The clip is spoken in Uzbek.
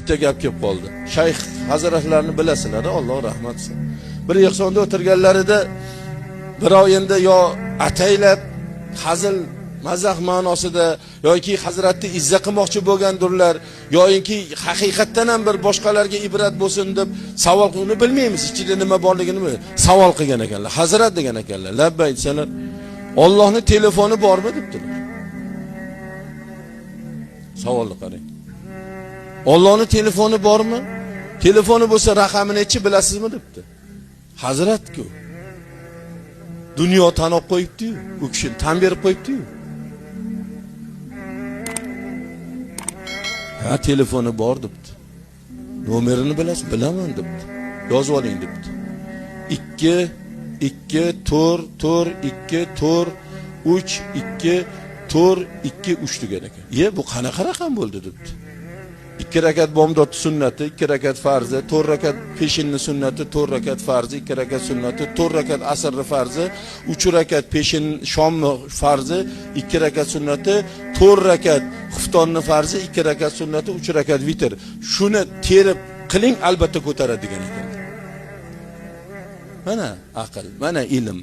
bitta gap kelib qoldi. Shayx hazratlarini bilasizlar, Alloh rahmat qilsin. Bir yig'sonda o'tirganlarida birov endi yo ataylab hazil mazah ma'nosida yoki hazratni izza qilmoqchi bo'lgandirlar, yoki haqiqatdan ham bir boshqalarga ibrat bo'lsin deb savol qilishni bilmaymiz, ichida nima borligini savol qilgan ekanlar. Hazrat degan ekanlar. Labbay desalar, Allohning telefoni bormi debdilar. Savolni qarang. Allohning telefoni bormi? Telefoni bo'lsa raqamini nechi bilasizmi debdi. Hazrat-ku. Dunyo tanib qo'yibdi-yu, u kishini tan berib qo'yibdi-yu. Ha, telefoni bor debdi. Nomerini bilasiz? Bilaman debdi. Yozib oling debdi. 2 2 4 4 2 4 3 2 4 2 3 degan ekan. Bu qanaqa raqam bo'ldi debdi. 2 rakat bomdod sunnati, 2 rakat farzi, 4 rakat peshinni sunnati, 4 rakat farzi, 2 rakat sunnati, 4 rakat asrni farzi, 3 rakat peshin shomni farzi, 2 rakat sunnati, 4 rakat xuftonni farzi, 2 rakat sunnati, 3 rakat vitr. Shuni terib qiling, albatta ko'taradi degan ekan. Mana aql, mana ilm.